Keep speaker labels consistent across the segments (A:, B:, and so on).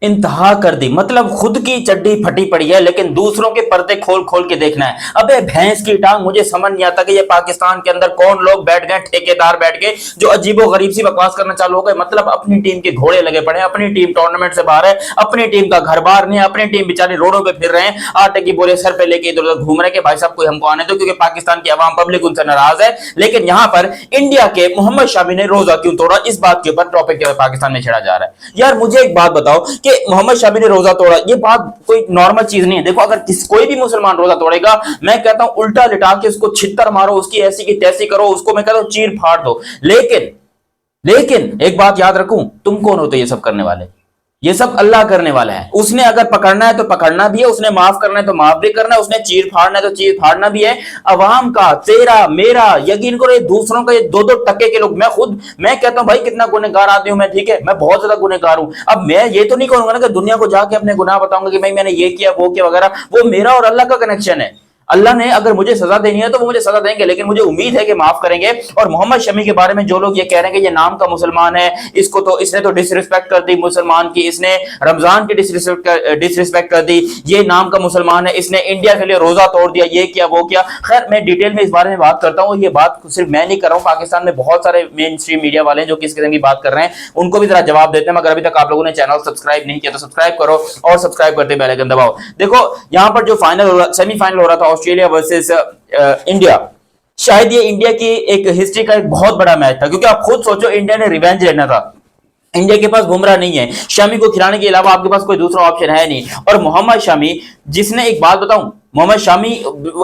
A: इंतहा कर दी, मतलब खुद की चड्डी फटी पड़ी है लेकिन दूसरों के पर्दे खोल खोल के देखना है। अबे भैंस की टांग, मुझे समझ नहीं आता कि ये पाकिस्तान के अंदर कौन लोग बैठ गए, ठेकेदार बैठ गए जो अजीबो गरीब सी बकवास करना चालू हो गए। मतलब अपनी टीम के घोड़े लगे पड़े हैं, अपनी टीम टूर्नामेंट से बाहर है, अपनी टीम का घर बार नहीं है, अपनी टीम बेचारे रोडों पे फिर रहे हैं, आटे की बोरे सर पे लेके इधर उधर घूम रहे हैं कि भाई साहब कोई हमको आने दो, क्योंकि पाकिस्तान की आवाम पब्लिक उनसे नाराज है। लेकिन यहाँ पर इंडिया के मोहम्मद शामी ने रोजा क्यों तोड़ा, इस बात के ऊपर टॉपिक के पाकिस्तान में छेड़ा जा रहा है। यार मुझे एक बात बताओ कि मोहम्मद शामी ने रोजा तोड़ा, ये बात कोई नॉर्मल चीज नहीं है। देखो अगर कोई भी मुसलमान रोजा तोड़ेगा, मैं कहता हूं उल्टा लिटा के उसको छित्तर मारो, उसकी ऐसी की तैसी करो, उसको मैं कहता हूं चीर फाड़ दो। लेकिन लेकिन एक बात याद रखूं, तुम कौन होते ये सब करने वाले? ये सब अल्लाह करने वाला है। उसने अगर पकड़ना है तो पकड़ना भी है, उसने माफ करना है तो माफ भी करना है, उसने चीर फाड़ना है तो चीर फाड़ना भी है। अवाम का, तेरा मेरा, यकीन करो ये दूसरों का, ये दो दो टके के लोग, मैं कहता हूं भाई कितना गुनहगार आदमी हूं मैं, ठीक है, मैं बहुत ज्यादा गुनहगार हूं। अब मैं ये तो नहीं कहूंगा ना कि दुनिया को जाके अपने गुनाह बताऊंगा कि भाई मैंने ये किया वो किया वगैरह, वो मेरा और अल्लाह का कनेक्शन है। अल्लाह ने अगर मुझे सजा देनी है तो वो मुझे सजा देंगे, लेकिन मुझे उम्मीद है कि माफ करेंगे। और मोहम्मद शमी के बारे में जो लोग ये कह रहे हैं कि ये नाम का मुसलमान है, इसको तो इसने तो डिसरिस्पेक्ट कर दी मुसलमान की, इसने रमजान की डिसरिस्पेक्ट कर दी, ये नाम का मुसलमान है, इसने इंडिया के लिए रोजा तोड़ दिया, ये किया वो किया। खैर मैं डिटेल में इस बारे में बात करता हूँ। ये बात सिर्फ मैं नहीं कर रहा हूँ, पाकिस्तान में बहुत सारे मेन स्ट्रीम मीडिया वाले हैं जो किस किस्म की बात कर रहे हैं, उनको भी जरा जवाब देते हैं। मगर अभी तक आप लोगों ने चैनल सब्सक्राइब नहीं किया तो सब्सक्राइब करो और सब्सक्राइब करते बेल आइकन दबाओ। देखो यहाँ पर जो सेमीफाइनल हो रहा था ऑस्ट्रेलिया वर्सेस इंडिया, शायद ये इंडिया की एक हिस्ट्री का एक बहुत बड़ा मैच था, क्योंकि आप खुद सोचो इंडिया ने रिवेंज लेना था। इंडिया के पास बुमराह नहीं है, शमी को खिलाने के अलावा आपके पास कोई दूसरा ऑप्शन है नहीं। और मोहम्मद शमी, जिसने, एक बात बताऊं, मोहम्मद शमी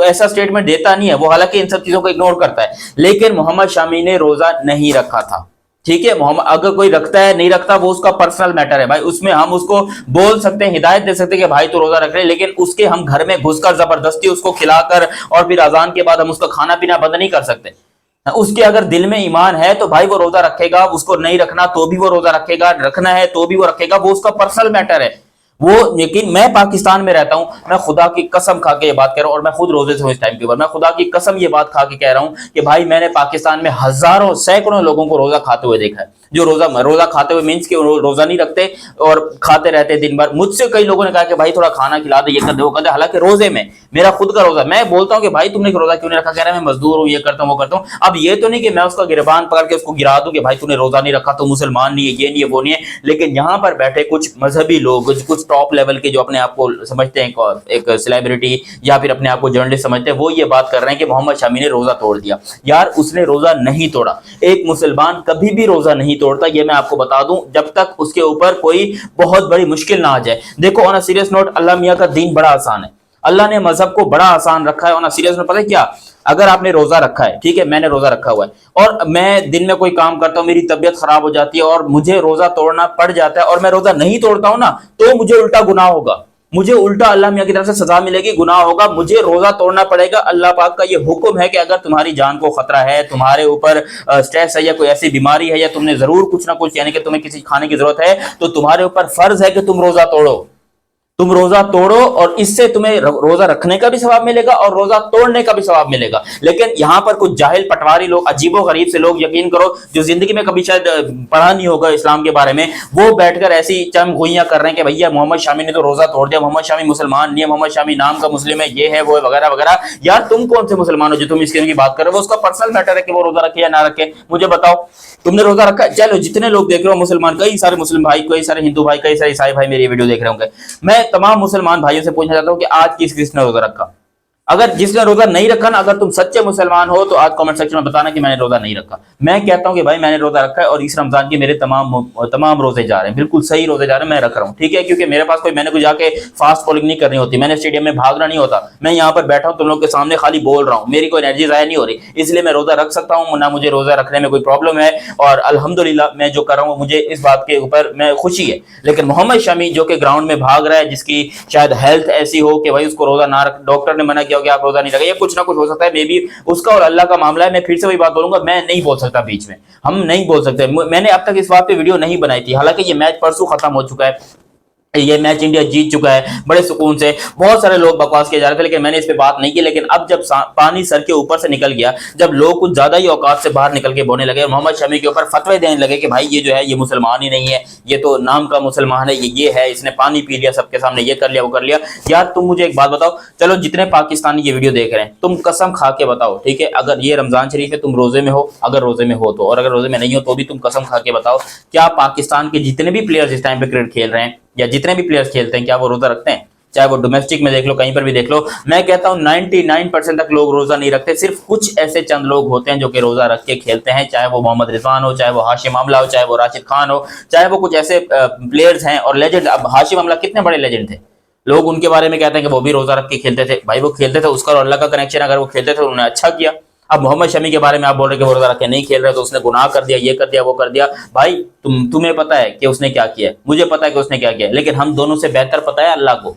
A: ऐसा स्टेटमेंट देता नहीं है, वो हालांकि इन सब चीजों को इग्नोर करता है, लेकिन मोहम्मद शमी ने रोजा नहीं रखा था। ठीक है, मोहम्मद अगर कोई रखता है नहीं रखता वो उसका पर्सनल मैटर है भाई, उसमें हम उसको बोल सकते हैं, हिदायत दे सकते हैं कि भाई तू रोजा रख ले, लेकिन उसके हम घर में घुसकर जबरदस्ती उसको खिलाकर और फिर अजान के बाद हम उसका खाना पीना बंद नहीं कर सकते। उसके अगर दिल में ईमान है तो भाई वो रोजा रखेगा, उसको नहीं रखना तो भी वो रोजा रखेगा, रखना है तो भी वो रखेगा, वो उसका पर्सनल मैटर है वो। लेकिन मैं पाकिस्तान में रहता हूं, मैं खुदा की कसम खा के ये बात कह रहा हूं, और मैं खुद रोजे से हूं इस टाइम के ऊपर, मैं खुदा की कसम ये बात खा के कह रहा हूं कि भाई मैंने पाकिस्तान में हजारों सैकड़ों लोगों को रोजा खाते हुए देखा है, जो रोजा खाते हुए मीन्स के रोजा नहीं रखते और खाते रहते दिन भर। मुझसे कई लोगों ने कहा कि भाई थोड़ा खाना खिला दे, ये कर दे वो कर दे, हालांकि रोजे में मेरा खुद का रोजा, मैं बोलता हूं कि भाई तुमने रोजा क्यों नहीं रखा, कह रहा है मैं मजदूर हूं, ये करता हूं वो करता हूं। अब ये तो नहीं कि मैं उसका गिरबान पकड़ के उसको गिरा दूं कि भाई तूने रोजा नहीं रखा तो मुसलमान नहीं है, ये नहीं है वो नहीं है। लेकिन यहाँ पर बैठे कुछ मजहबी लोग, कुछ टॉप लेवल के जो अपने आप को समझते हैं एक सेलिब्रिटी या फिर अपने आप को जर्नलिस्ट समझते हैं, वो ये बात कर रहे हैं कि मोहम्मद शमी ने रोजा तोड़ दिया। यार उसने रोजा नहीं तोड़ा, एक मुसलमान कभी भी रोजा नहीं तोड़ता, ये मैं आपको बता दूं, जब तक उसके ऊपर कोई बहुत बड़ी मुश्किल ना आ जाए। देखो ऑन अ सीरियस नोट, अल्लाह मियां का दीन बड़ा आसान है, अल्लाह ने मजहब को बड़ा आसान रखा है। ऑन अ सीरियस नोट पता है क्या, अगर आपने रोजा रखा है, ठीक है, मैंने रोजा रखा हुआ है और मैं दिन में कोई काम करता हूं, मेरी तबीयत खराब हो जाती है और मुझे रोजा तोड़ना पड़ जाता है और मैं रोजा नहीं तोड़ता हूं ना, तो मुझे उल्टा गुनाह होगा, मुझे उल्टा अल्लाह मियां की तरफ से सजा मिलेगी, गुनाह होगा, मुझे रोजा तोड़ना पड़ेगा। अल्लाह पाक का ये हुक्म है कि अगर तुम्हारी जान को खतरा है, तुम्हारे ऊपर स्ट्रेस है या कोई ऐसी बीमारी है या तुमने जरूर कुछ ना कुछ यानी कि तुम्हें किसी खाने की जरूरत है, तो तुम्हारे ऊपर फर्ज है कि तुम रोजा तोड़ो, तुम रोजा तोड़ो, और इससे तुम्हें रोजा रखने का भी सवाब मिलेगा और रोजा तोड़ने का भी सवाब मिलेगा। लेकिन यहाँ पर कुछ जाहिल पटवारी लोग, अजीबो गरीब से लोग, यकीन करो जो जिंदगी में कभी शायद पढ़ा नहीं होगा इस्लाम के बारे में, वो बैठकर ऐसी चमगोइयां कर रहे हैं कि भैया मोहम्मद शामी ने तो रोजा तोड़ दिया, मोहम्मद शामी मुसलमान नहीं है, मोहम्मद शामी नाम का मुस्लिम है, ये है वो है वगैरह वगैरह। यार तुम कौन से मुसलमान हो जो तुम इसकी बात कर रहे हो? उसका पर्सनल मैटर है कि वो रोजा रखे या ना रखे, मुझे बताओ। तुमने रोजा रखा, चलो जितने लोग देख रहे हो मुसलमान, कई सारे मुस्लिम भाई, कई सारे हिंदू भाई, कई सारे ईसाई भाई मेरी वीडियो देख रहे होंगे, मैं तमाम मुसलमान भाइयों से पूछना चाहता हूं कि आज किसने रोजा रखा? अगर जिसने रोजा नहीं रखा ना, अगर तुम सच्चे मुसलमान हो तो आज कमेंट सेक्शन में बताना कि मैंने रोजा नहीं रखा। मैं कहता हूं कि भाई मैंने रोजा रखा है और इस रमजान के मेरे तमाम रोजे जा रहे हैं, बिल्कुल सही रोजे जा रहे हैं, मैं रख रहा हूं, ठीक है, क्योंकि मेरे पास कोई, मैंने कोई जाके फास्ट फॉलोइंग नहीं करनी होती, मैंने स्टेडियम में भागना नहीं होता, मैं यहाँ पर बैठा हूं तुम लोग के सामने खाली बोल रहा हूं, मेरी कोई एनर्जी जाया नहीं हो रही, इसलिए मैं रोजा रख सकता हूं, ना मुझे रोजा रखने में कोई प्रॉब्लम है। और अल्हम्दुलिल्लाह मैं जो कर रहा हूं मुझे इस बात के ऊपर मैं खुशी है। लेकिन मोहम्मद शमी जो कि ग्राउंड में भाग रहा है, जिसकी शायद हेल्थ ऐसी हो कि भाई उसको रोजा ना रख, डॉक्टर ने मना किया हो कि आप रोजा नहीं रखें, कुछ ना कुछ हो सकता है, मे बी उसका और अल्लाह का मामला है। मैं फिर से वही बात बोलूंगा, मैं नहीं बोल सकता, बीच में हम नहीं बोल सकते। मैंने अब तक इस बात पे वीडियो नहीं बनाई थी, हालांकि ये मैच परसों खत्म हो चुका है, ये मैच इंडिया जीत चुका है बड़े सुकून से। बहुत सारे लोग बकवास किए जा रहे थे, लेकिन मैंने इस पे बात नहीं की। लेकिन अब जब पानी सर के ऊपर से निकल गया, जब लोग कुछ ज्यादा ही औकात से बाहर निकल के बोलने लगे, मोहम्मद शमी के ऊपर फतवे देने लगे कि भाई ये जो है ये मुसलमान ही नहीं है, ये तो नाम का मुसलमान है, ये है, इसने पानी पी लिया सबके सामने, ये कर लिया वो कर लिया। यार तुम मुझे एक बात बताओ, चलो जितने पाकिस्तानी ये वीडियो देख रहे हैं, तुम कसम खा के बताओ, ठीक है, अगर ये रमजान शरीफ है, तुम रोजे में हो, अगर रोजे में हो तो, और अगर रोजे में नहीं हो तो भी तुम कसम खा के बताओ, क्या पाकिस्तान के जितने भी प्लेयर्स इस टाइम पे क्रिकेट खेल रहे हैं या जितने भी प्लेयर्स खेलते हैं, क्या वो रोजा रखते हैं? चाहे वो डोमेस्टिक में देख लो, कहीं पर भी देख लो, मैं कहता हूं 99% तक लोग रोजा नहीं रखते। सिर्फ कुछ ऐसे चंद लोग होते हैं जो कि रोजा रख के खेलते हैं, चाहे वो मोहम्मद रिजवान हो, चाहे वो हाशिम अमला हो, चाहे वो राशिद खान हो, चाहे वो कुछ ऐसे प्लेयर्स हैं और लेजेंड। अब हाशिम अमला कितने बड़े लेजेंड थे, लोग उनके बारे में कहते हैं कि वो भी रोजा रख के खेलते थे। भाई वो खेलते थे, उसका और अल्लाह का कनेक्शन, अगर वो खेलते थे उन्होंने अच्छा किया। अब मोहम्मद शमी के बारे में आप बोल रहे कि वो रोजा रख के नहीं खेल रहे, तो उसने गुनाह कर दिया, ये कर दिया, वो कर दिया। भाई तुम्हें पता है कि उसने क्या किया, मुझे पता है कि उसने क्या किया, लेकिन हम दोनों से बेहतर पता है अल्लाह को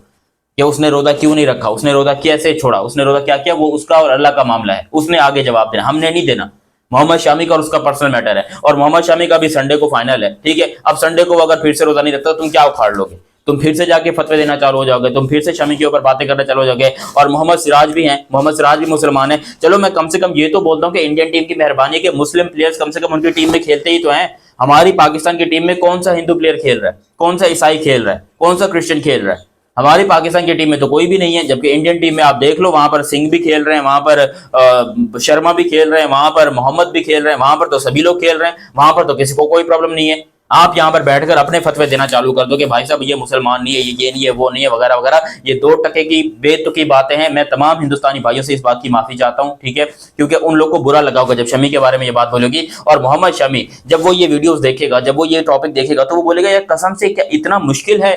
A: कि उसने रोजा क्यों नहीं रखा, उसने रोजा कैसे छोड़ा, उसने रोजा क्या किया, वो उसका और अल्लाह का मामला है, उसने आगे जवाब देना, हमने नहीं देना। मोहम्मद शामी का और उसका पर्सनल मैटर है, और मोहम्मद शामी का भी संडे को फाइनल है, ठीक है। अब संडे को अगर फिर से रोजा नहीं रखता तो तुम क्या उखाड़ लोगे? तुम फिर से जाके फतवे देना चालू हो जाओगे, तुम फिर से शमी के ऊपर बातें करना चालू हो जाओगे। और मोहम्मद सिराज भी हैं, मोहम्मद सिराज भी मुसलमान है। चलो मैं कम से कम ये तो बोलता हूँ कि इंडियन टीम की मेहरबानी के मुस्लिम प्लेयर्स कम से कम उनकी टीम में खेलते ही तो हैं। हमारी पाकिस्तान की टीम में कौन सा हिंदू प्लेयर खेल रहा है, कौन सा ईसाई खेल रहा है, कौन सा क्रिश्चियन खेल रहा है? हमारी पाकिस्तान की टीम में तो कोई भी नहीं है। जबकि इंडियन टीम में आप देख लो, वहां पर सिंह भी खेल रहे हैं, वहां पर शर्मा भी खेल रहे हैं, वहां पर मोहम्मद भी खेल रहे हैं, वहां पर तो सभी लोग खेल रहे हैं, वहां पर तो किसी को कोई प्रॉब्लम नहीं है। आप यहाँ पर बैठकर अपने फतवे देना चालू कर दो कि भाई साहब ये मुसलमान नहीं है, ये नहीं है, वो नहीं है, वगैरह वगैरह। ये 2% की बेतुकी बातें हैं। मैं तमाम हिंदुस्तानी भाइयों से इस बात की माफी चाहता हूँ, ठीक है, क्योंकि उन लोग को बुरा लगा होगा जब शमी के बारे में ये बात बोलेगी। और मोहम्मद शमी जब वो ये वीडियोस देखेगा, जब वो ये टॉपिक देखेगा, तो वो बोलेगा यार कसम से क्या इतना मुश्किल है,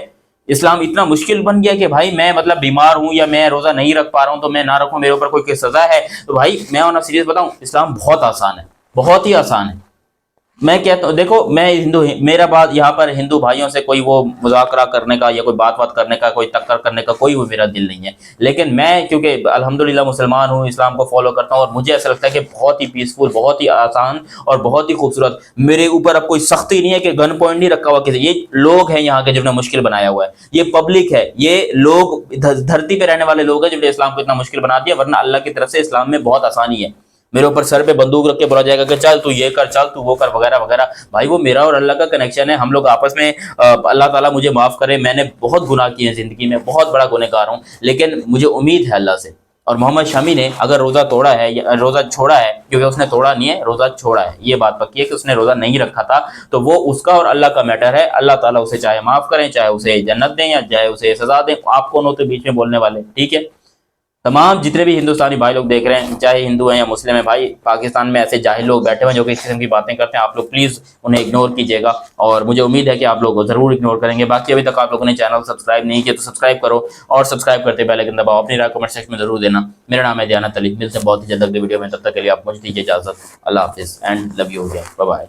A: इस्लाम इतना मुश्किल बन गया कि भाई मैं मतलब बीमार हूं या मैं रोजा नहीं रख पा रहा हूं तो मैं ना रखूं, मेरे ऊपर कोई सजा है? तो भाई मैं और सीरियस बताऊं, इस्लाम बहुत आसान है, बहुत ही आसान है। मैं कहता हूँ देखो, मैं हिंदू, मेरा बात यहाँ पर हिंदू भाइयों से कोई वो मुजाकरा करने का या कोई बात करने का, कोई टक्कर करने का कोई वो मेरा दिल नहीं है। लेकिन मैं क्योंकि अल्हम्दुलिल्लाह मुसलमान हूँ, इस्लाम को फॉलो करता हूँ, और मुझे ऐसा लगता है कि बहुत ही पीसफुल, बहुत ही आसान और बहुत ही खूबसूरत। मेरे ऊपर अब कोई सख्ती नहीं है कि गन पॉइंट नहीं रखा हुआ किसी। ये लोग हैं यहाँ के जिन्होंने मुश्किल बनाया हुआ है, ये पब्लिक है, ये लोग धरती पे रहने वाले लोग हैं जिन्होंने इस्लाम को इतना मुश्किल बना दिया। वरना अल्लाह की तरफ से इस्लाम में बहुत आसानी है। मेरे ऊपर सर पे बंदूक रख के बोला जाएगा कि चल तू ये कर, चल तू वो कर, वगैरह वगैरह। भाई वो मेरा और अल्लाह का कनेक्शन है, हम लोग आपस में अल्लाह ताला मुझे माफ करे, मैंने बहुत गुनाह किए हैं जिंदगी में, बहुत बड़ा गुनहगार हूँ, लेकिन मुझे उम्मीद है अल्लाह से। और मोहम्मद शमी ने अगर रोजा तोड़ा है या रोजा छोड़ा है, क्योंकि उसने तोड़ा नहीं है, रोजा छोड़ा है, ये बात पक्की है कि उसने रोजा नहीं रखा था, तो वो उसका और अल्लाह का मैटर है। अल्लाह ताला उसे चाहे माफ करें, चाहे उसे जन्नत दें या चाहे उसे सजा दें, आप कौन होते बीच में बोलने वाले, ठीक है। तमाम जितने भी हिंदुस्तानी भाई लोग देख रहे हैं, चाहे हिंदू हैं या मुस्लिम हैं, भाई पाकिस्तान में ऐसे जाहिल लोग बैठे हुए हैं जो कि इस किस्म की बातें करते हैं, आप लोग प्लीज़ उन्हें इग्नोर कीजिएगा। और मुझे उम्मीद है कि आप लोग ज़रूर इग्नोर करेंगे। बाकी अभी तक आप लोगों ने चैनल सब्सक्राइब नहीं किया तो सब्सक्राइब करो, और सब्सक्राइब करते बेल आइकन दबाओ। अपनी राय कमेंट सेक्शन में जरूर देना। मेरा नाम है दयानत अली, मिलते हैं बहुत ही जल्द अगले वीडियो में, तब तक के लिए आप मुझे दीजिए इजाज़त। अल्लाह हाफिज़ and love you again, bye bye.